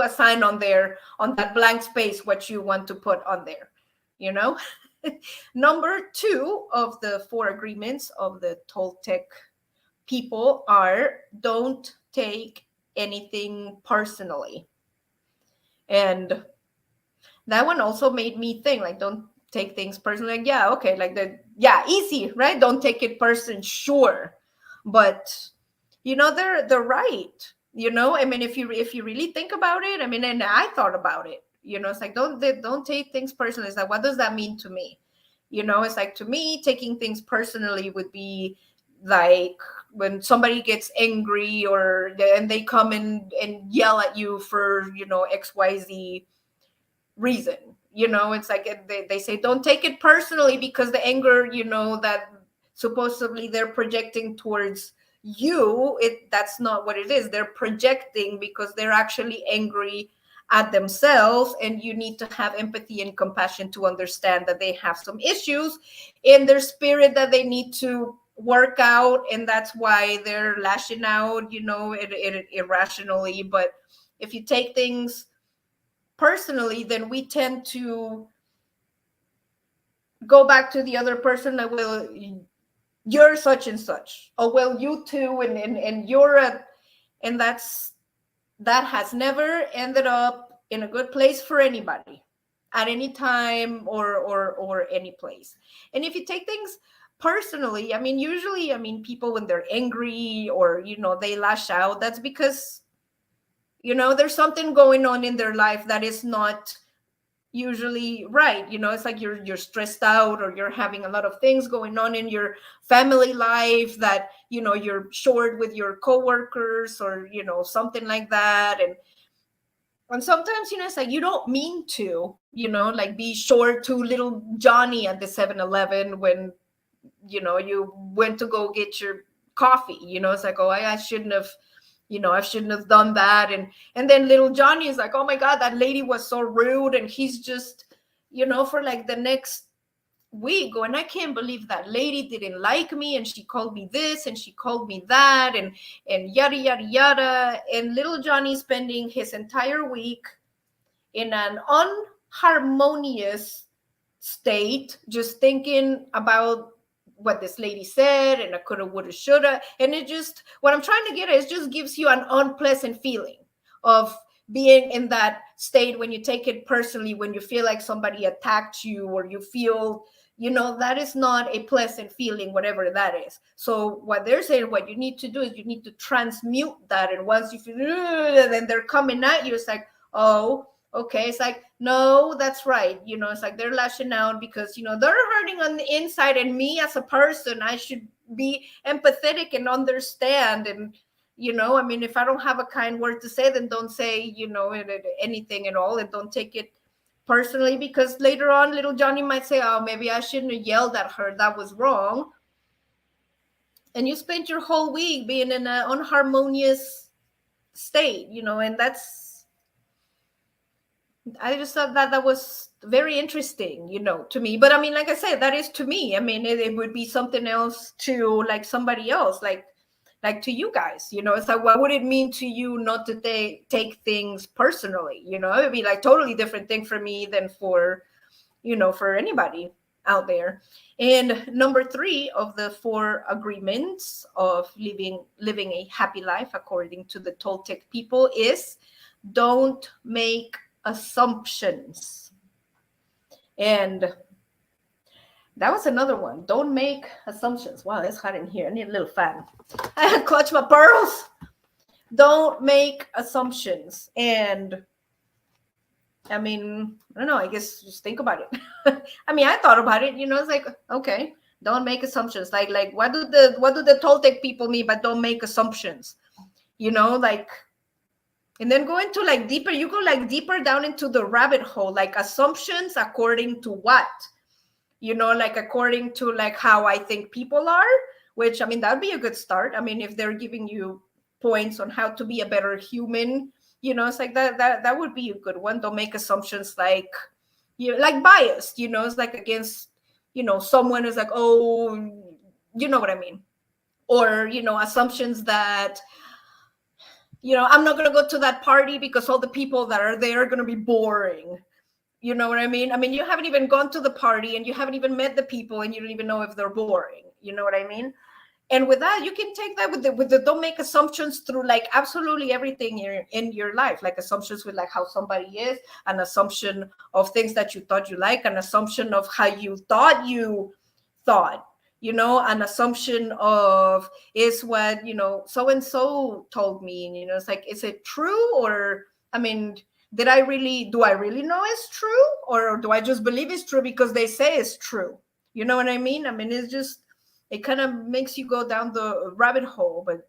assign on that blank space what you want to put on there. Number two of the four agreements of the Toltec people are, don't take anything personally. And that one also made me think, like, don't take things personally. Like, yeah, okay, like easy, right? Don't take it personal, sure. But they're right. I mean, if you really think about it, I mean, and I thought about it, it's like, don't take things personally. It's like, what does that mean to me? It's like, to me, taking things personally would be like when somebody gets angry and they come and yell at you for XYZ reason. It's like, they say, don't take it personally, because the anger that supposedly they're projecting towards you, that's not what it is. They're projecting because they're actually angry at themselves, and you need to have empathy and compassion to understand that they have some issues in their spirit that they need to work out, and that's why they're lashing out irrationally. But if you take things personally, then we tend to go back to the other person, like, well, you're such and such, oh well, you too, and you're and that has never ended up in a good place for anybody at any time or any place. And if you take things personally, I mean, usually, I mean, people, when they're angry or they lash out, that's because there's something going on in their life that is not usually right. It's like you're stressed out, or you're having a lot of things going on in your family life that you're short with your coworkers, or something like that. And sometimes it's like, you don't mean to like be short to little Johnny at the 7-Eleven when you went to go get your coffee. It's like, oh, I shouldn't have I shouldn't have done that. And then little Johnny is like, oh my God, that lady was so rude. And he's just, for like the next week going, I can't believe that lady didn't like me. And she called me this and she called me that, and yada, yada, yada. And little Johnny spending his entire week in an harmonious state, just thinking about what this lady said and I coulda, woulda, shoulda. And it just, what I'm trying to get at is just gives you an unpleasant feeling of being in that state when you take it personally, when you feel like somebody attacked you, or you feel, that is not a pleasant feeling, whatever that is. So what they're saying, what you need to do is you need to transmute that. And once you feel, then they're coming at you, it's like, oh, okay. It's like, no, that's right. It's like they're lashing out because, they're hurting on the inside. And me as a person, I should be empathetic and understand. And, if I don't have a kind word to say, then don't say, anything at all, and don't take it personally, because later on, little Johnny might say, oh, maybe I shouldn't have yelled at her. That was wrong. And you spent your whole week being in an unharmonious state, and I just thought that was very interesting, to me. But I mean, like I said, that is to me. I mean, it would be something else to like somebody else, like to you guys, it's like, what would it mean to you not to take things personally? It would be like totally different thing for me than for, for anybody out there. And number 3 of the 4 agreements of living a happy life, according to the Toltec people, is don't make assumptions. And that was another one. Don't make assumptions. Wow, it's hot in here. I need a little fan. I clutch my pearls. Don't make assumptions. And I mean, I don't know. I guess just think about it. I mean, I thought about it. It's like, okay, don't make assumptions. Like what do the Toltec people mean? But don't make assumptions. Like. And then go into like deeper, you go like deeper down into the rabbit hole, like assumptions according to what? Like according to like how I think people are, which, I mean, that would be a good start. I mean, if they're giving you points on how to be a better human, it's like that would be a good one. Don't make assumptions like, like biased, it's like against, someone is like, oh, you know what I mean? Or, assumptions that, I'm not going to go to that party because all the people that are there are going to be boring. You know what I mean? I mean, you haven't even gone to the party and you haven't even met the people and you don't even know if they're boring. You know what I mean? And with that, you can take that with the don't make assumptions through like absolutely everything in your life, like assumptions with like how somebody is, an assumption of things that you thought you like, an assumption of how you thought an assumption of is what, so-and-so told me. And, it's like, is it true? Or, I mean, do I really know it's true? Or do I just believe it's true because they say it's true? You know what I mean? I mean, it's just, it kind of makes you go down the rabbit hole, but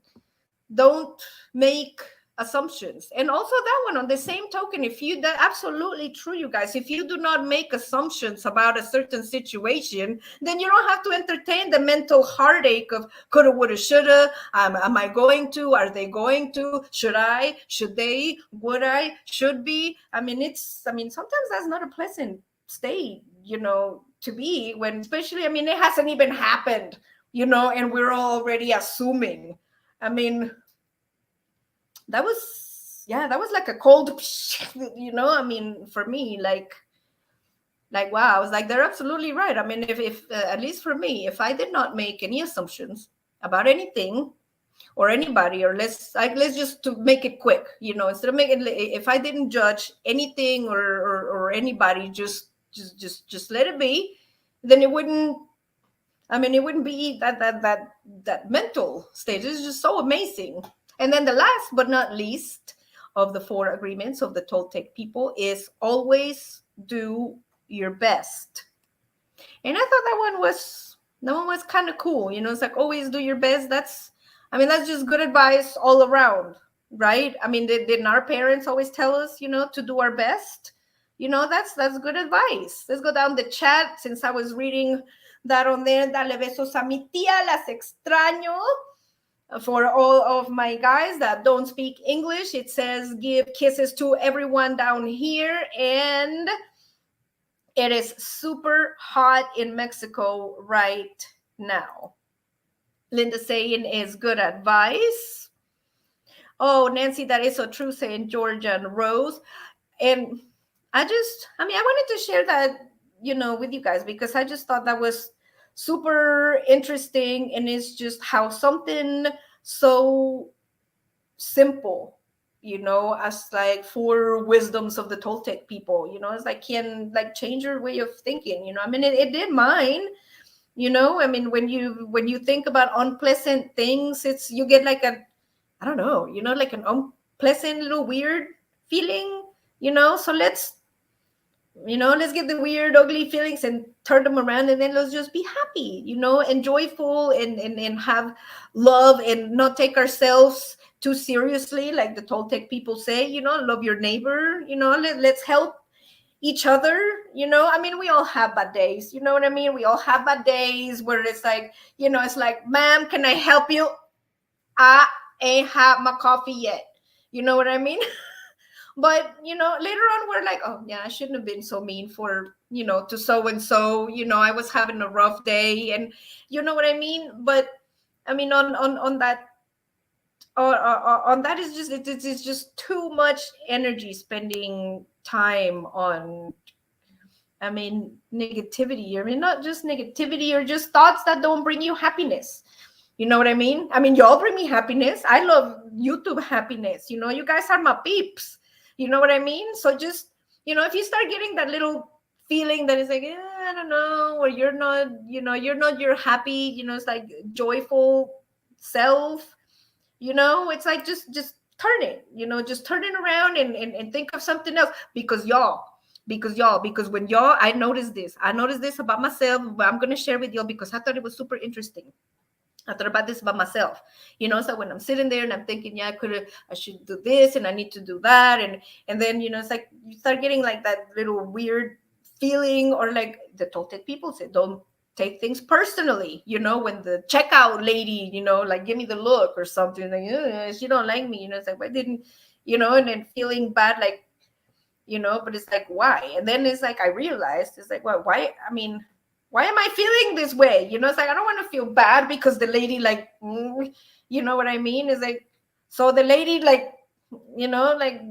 don't make assumptions. And also that one, on the same token, that absolutely true, you guys, if you do not make assumptions about a certain situation, then you don't have to entertain the mental heartache of coulda, woulda, shoulda. Am I going to? Are they going to? Should I? Should they? Would I? Should be? I mean, sometimes that's not a pleasant state, to be, when, especially, I mean, it hasn't even happened, and we're already assuming. I mean, that was like a cold, I mean, for me, like, wow, I was like, they're absolutely right. I mean, if at least for me, if I did not make any assumptions about anything or anybody, or let's just to make it quick, instead of making, if I didn't judge anything or anybody, just let it be, then it wouldn't be that mental stage. It's just so amazing. And then the last but not least of the 4 agreements of the Toltec people is always do your best. And I thought that one was kind of cool. It's like, always do your best. That's just good advice all around, right? I mean, didn't our parents always tell us, to do our best? That's good advice. Let's go down the chat, since I was reading that on there. Dale besos a mi tía, las extraño. For all of my guys that don't speak English, it says give kisses to everyone down here. And it is super hot in Mexico right now. Linda saying is good advice. Oh, Nancy, that is so true, saying Georgia and Rose. And I wanted to share that, with you guys, because I just thought that was super interesting. And it's just how something so simple, as like four wisdoms of the Toltec people, it's like can like change your way of thinking. It did mine. When you think about unpleasant things, it's you get like a, I don't know, like an unpleasant little weird feeling. So let's get the weird ugly feelings and turn them around, and then let's just be happy, and joyful, and have love, and not take ourselves too seriously, like the Toltec people say. Love your neighbor. Let's help each other. We all have bad days. You know what I mean? We all have bad days where it's like, it's like, ma'am, can I help you? I ain't had my coffee yet. You know what I mean? But later on we're like, oh yeah, I shouldn't have been so mean for, to so and so. I was having a rough day, and you know what I mean. But on that, on that is just it's just too much energy spending time on, negativity. Not just negativity, or just thoughts that don't bring you happiness. You know what I mean? Y'all bring me happiness. I love YouTube happiness. You guys are my peeps. You know what I mean? So just, if you start getting that little feeling that is like, I don't know, or you're not, you're not your happy, it's like joyful self, it's like just turn it, just turn it around, and think of something else. Because when y'all, I noticed this about myself, but I'm going to share with y'all because I thought it was super interesting. I thought about this about myself, so when I'm sitting there and I'm thinking, yeah, I should do this, and I need to do that. And then, it's like you start getting like that little weird feeling, or like the Toltec people say, don't take things personally. When the checkout lady, like give me the look or something, like, she don't like me, it's like, why didn't, and then feeling bad, like, but it's like, why? And then it's like I realized, it's like, well, why? Why am I feeling this way? It's like I don't want to feel bad because the lady, like, you know what I mean? It's like, so the lady, like, like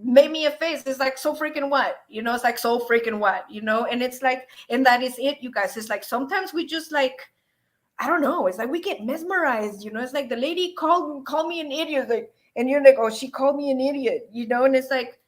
made me a face. It's like, so freaking what? It's like, so freaking what? And it's like, and that is it, you guys. It's like sometimes we just like, I don't know. It's like we get mesmerized. It's like the lady called me an idiot, like, and you're like, oh, she called me an idiot, and it's like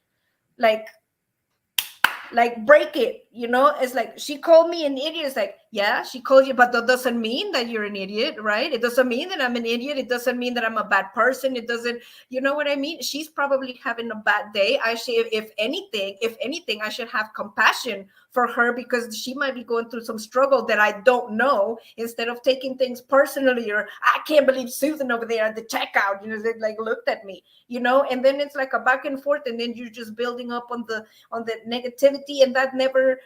break it. It's like she called me an idiot. It's like, yeah, she called you, but that doesn't mean that you're an idiot, right? It doesn't mean that I'm an idiot. It doesn't mean that I'm a bad person. It doesn't, you know what I mean? She's probably having a bad day. I should, if anything, I should have compassion for her, because she might be going through some struggle that I don't know, instead of taking things personally, or I can't believe Susan over there at the checkout, they like looked at me, and then it's like a back and forth, and then you're just building up on the negativity, and that never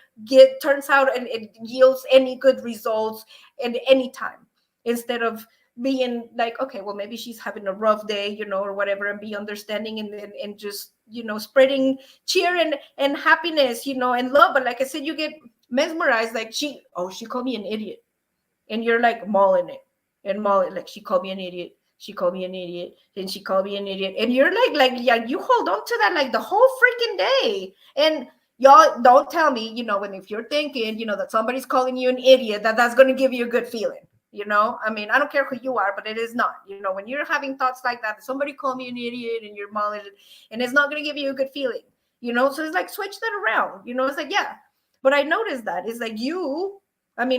turns out, and it yields any good results at any time. Instead of being like, okay, well, maybe she's having a rough day, or whatever, and be understanding, and just, spreading cheer and happiness, and love. But like I said, you get mesmerized, like she called me an idiot, and you're like mauling it, and mauling, like, she called me an idiot, she called me an idiot, and she called me an idiot, and you're like, yeah, you hold on to that like the whole freaking day. And y'all don't tell me, when, if you're thinking, that somebody's calling you an idiot, that's going to give you a good feeling. I don't care who you are, but it is not. When you're having thoughts like that, somebody called me an idiot, and you're mauling it, and it's not going to give you a good feeling. So it's like, switch that around. It's like, yeah. But I noticed that it's like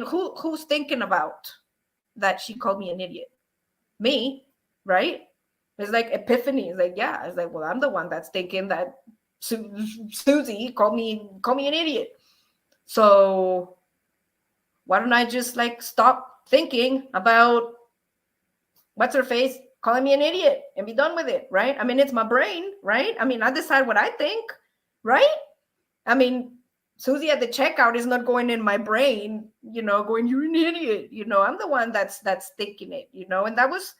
who's thinking about that she called me an idiot? Me, right? It's like epiphany. It's like, yeah. It's like, well, I'm the one that's thinking that Susie called me an idiot. So why don't I just like stop thinking about what's her face calling me an idiot and be done with it, right? It's my brain, right? I decide what I think, right? Susie at the checkout is not going in my brain, going, you're an idiot. I'm the one that's thinking it, and that was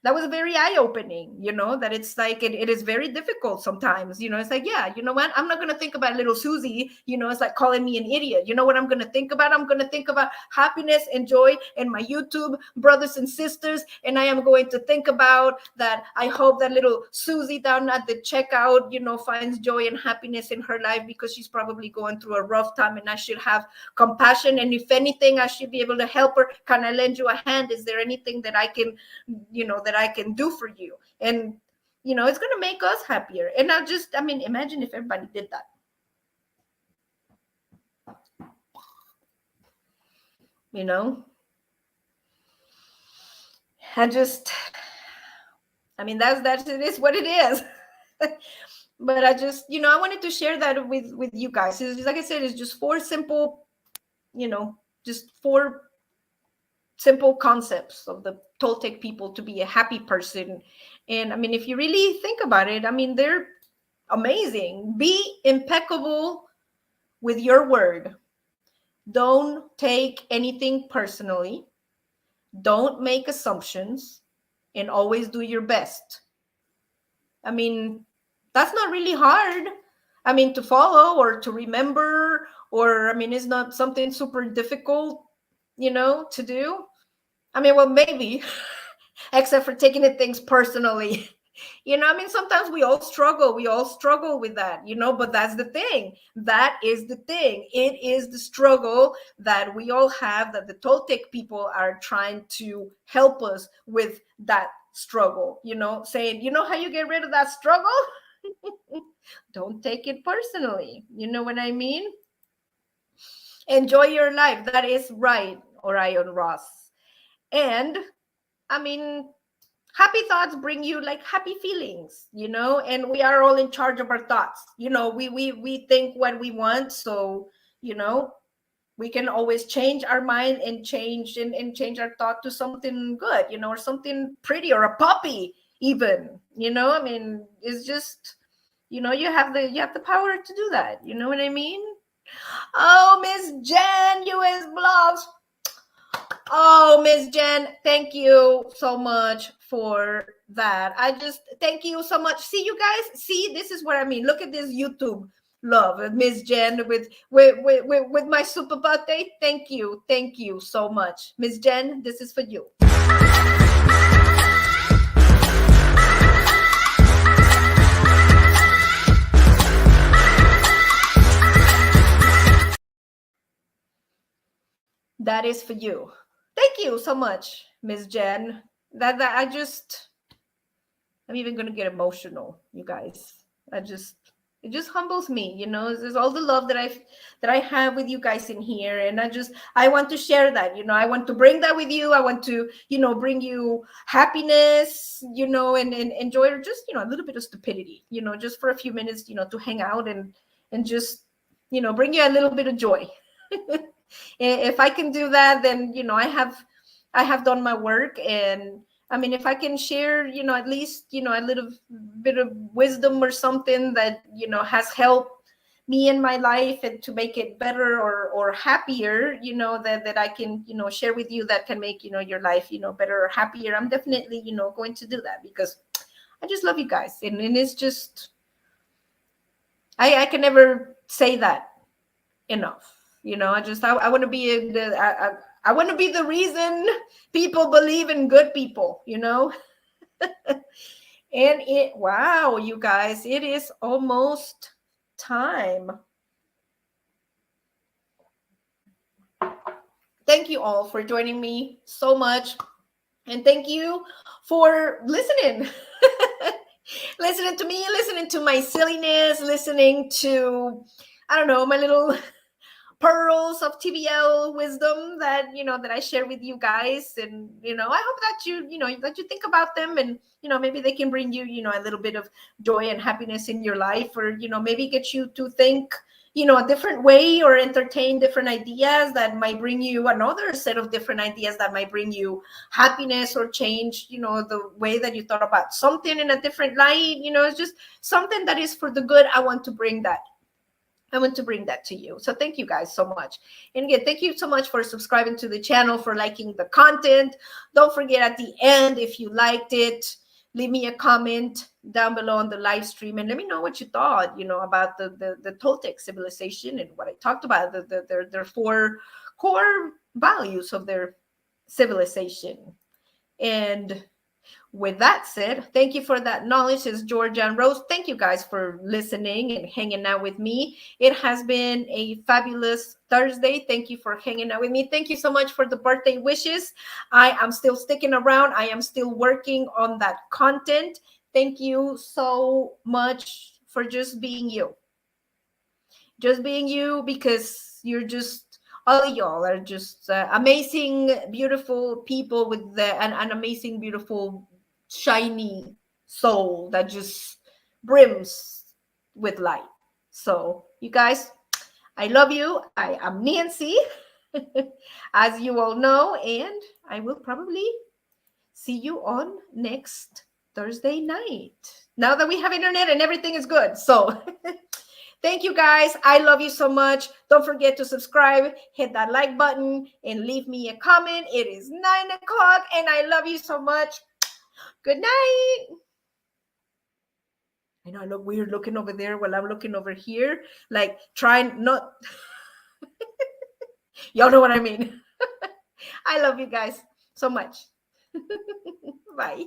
that was very eye-opening, that it's like it is very difficult sometimes. It's like, yeah, you know what, I'm not going to think about little Susie. It's like calling me an idiot. You know what I'm going to think about? I'm going to think about happiness and joy and my YouTube brothers and sisters. And I am going to think about that. I hope that little Susie down at the checkout, finds joy and happiness in her life, because she's probably going through a rough time, and I should have compassion. And if anything, I should be able to help her. Can I lend you a hand? Is there anything that I can do for you? And it's going to make us happier. And imagine if everybody did that. That's it is what it is. But I just, I wanted to share that with you guys. It's, like I said, it's just four simple concepts of the Toltec people to be a happy person. And if you really think about it, they're amazing. Be impeccable with your word. Don't take anything personally. Don't make assumptions, and always do your best. That's not really hard, to follow or to remember, or, it's not something super difficult, to do. Well, maybe, except for taking things personally. Sometimes we all struggle with that, but that's the thing. That is the thing. It is the struggle that we all have, that the Toltec people are trying to help us with that struggle, saying, how you get rid of that struggle? Don't take it personally. You know what I mean? Enjoy your life. That is right, Orion Ross. And happy thoughts bring you like happy feelings, and we are all in charge of our thoughts. We think what we want. So, we can always change our mind and change our thought to something good, or something pretty, or a puppy even, it's just, you have the power to do that. You know what I mean? Oh, Miss Jen, US Blogs. Oh, Miss Jen, thank you so much for that. I just thank you so much. See, you guys, see, this is what I mean. Look at this YouTube love, Miss Jen, with my super birthday. Thank you so much, Miss Jen. This is for you. That is for you. Thank you so much, Miss Jen. That I'm even gonna get emotional, you guys. It just humbles me, There's all the love that I have with you guys in here, and I want to share that, I want to bring that with you. I want to, bring you happiness, and enjoy, or just, a little bit of stupidity, just for a few minutes, to hang out and just, bring you a little bit of joy. If I can do that, then I have done my work. And if I can share, at least, a little bit of wisdom or something that, has helped me in my life, and to make it better or happier, that I can, share with you, that can make, your life, better or happier, I'm definitely, going to do that, because I just love you guys. And it's just, I can never say that enough. I want to be I want to be the reason people believe in good people, And wow, you guys, it is almost time. Thank you all for joining me so much. And thank you for listening. Listening to me, listening to my silliness, listening to, I don't know, my little pearls of TBL wisdom that that I share with you guys. And I hope that that you think about them, and maybe they can bring you a little bit of joy and happiness in your life, or maybe get you to think a different way, or entertain different ideas that might bring you another set of different ideas that might bring you happiness, or change the way that you thought about something in a different light. It's just something that is for the good. I want to bring that I want to bring that to you. So thank you guys so much. And again, thank you so much for subscribing to the channel, for liking the content. Don't forget at the end, if you liked it, leave me a comment down below on the live stream and let me know what you thought, about the Toltec civilization and what I talked about, their four core values of their civilization. And with that said, thank you for that knowledge. It's Georgia and Rose. Thank you guys for listening and hanging out with me. It has been a fabulous Thursday. Thank you for hanging out with me. Thank you so much for the birthday wishes. I am still sticking around. I am still working on that content. Thank you so much for just being you. Just being you, because you're just, all of y'all are just amazing, beautiful people with an amazing, beautiful, shiny soul that just brims with light. So, you guys, I love you. I am Nancy, as you all know, and I will probably see you on next Thursday night. Now that we have internet and everything is good. So, thank you guys. I love you so much. Don't forget to subscribe, hit that like button, and leave me a comment. It is 9 o'clock, and I love you so much. Good night. I know I look weird looking over there while I'm looking over here, like trying not. Y'all know what I mean. I love you guys so much. Bye.